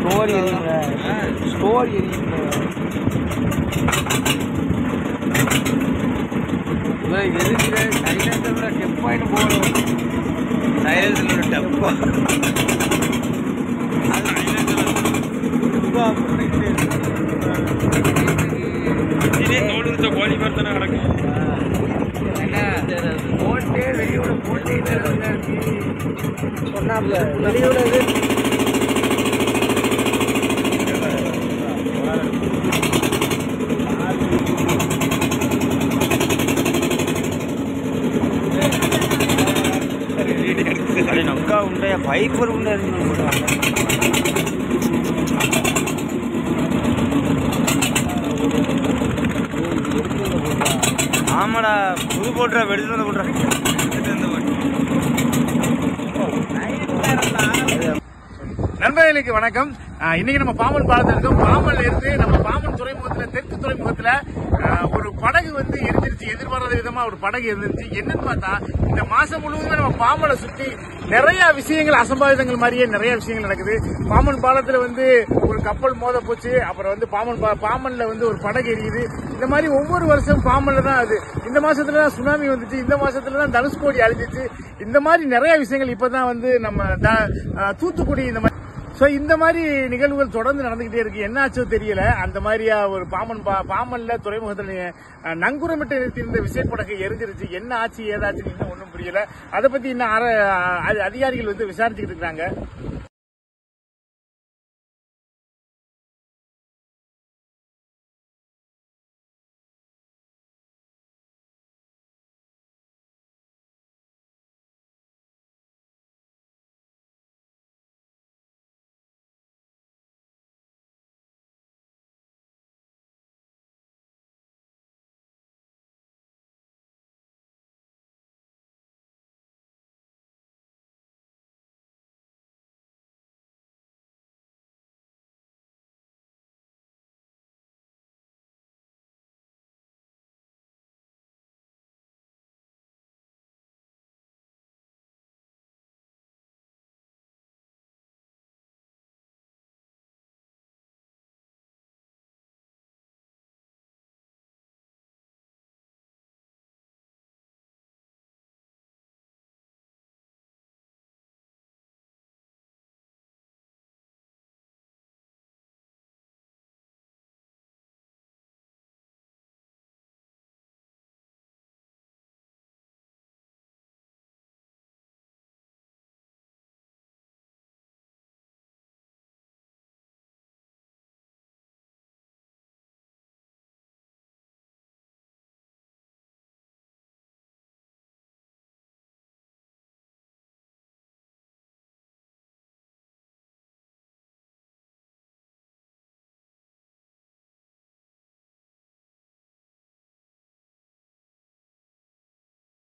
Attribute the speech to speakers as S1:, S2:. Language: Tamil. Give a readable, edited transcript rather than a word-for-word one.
S1: Story எரியுங்க, story எரியுங்க. எதுக்குற சைலன்ஸில் டெப்பாயின்னு போகணும். சைலன்ஸில் டெப்பா
S2: கோழி பார்த்தா நடக்கும்.
S1: போட்டே வெளியோட போட்டே சொன்னாப்ல வெளியோட இது నొక్క ఉంటాయి బైక్ కూడా ఉండదు ஆமாடா புது போட்டுற வெடிச்சு வந்து போட்டுற
S2: நண்பர்களுக்கு வணக்கம். இன்னைக்கு நம்ம பாம்பன் பாலத்தில் இருக்கோம். பாம்பன்ல இருந்து நம்ம பாம்பன் துறைமுகத்துல தெற்கு துறைமுகத்துல ஒரு படகு வந்து எரிஞ்சிருச்சு. எதிர்பாராத விதமா ஒரு படகு இருந்துச்சு. என்னன்னு பார்த்தா இந்த மாசம் முழுவதுமே நம்ம பாம்பனை சுற்றி நிறைய விஷயங்கள் அசம்பாவிதங்கள் மாதிரியே நிறைய விஷயங்கள் நடக்குது. பாம்பன் பாலத்துல வந்து ஒரு கப்பல் மோத போச்சு. அப்புறம் வந்து பாம்பன்ல வந்து ஒரு படகு எரியுது. இந்த மாதிரி ஒவ்வொரு வருஷம் பாம்பன்ல தான் அது. இந்த மாசத்துல தான் சுனாமி வந்துச்சு. இந்த மாசத்துல தான் தனுஷ்கோடி அழிஞ்சிச்சு. இந்த மாதிரி நிறைய விஷயங்கள் இப்பதான் வந்து நம்ம தூத்துக்குடி இந்த மாதிரி இந்த மாதிரி நிகழ்வுகள் தொடர்ந்து நடந்துகிட்டே இருக்கு. என்ன ஆச்சோ தெரியல. அந்த மாதிரியா ஒரு பாம்பன்ல துறைமுகத்துல நங்குரமிட்டு நிறுத்தியிருந்த விசைப்படகு எரிஞ்சிருச்சு. என்ன ஆச்சு ஏதாச்சுன்னு இன்னும் ஒன்றும் புரியல. அதை பத்தி இன்னும் அதிகாரிகள் வந்து விசாரிச்சுக்கிட்டு இருக்காங்க.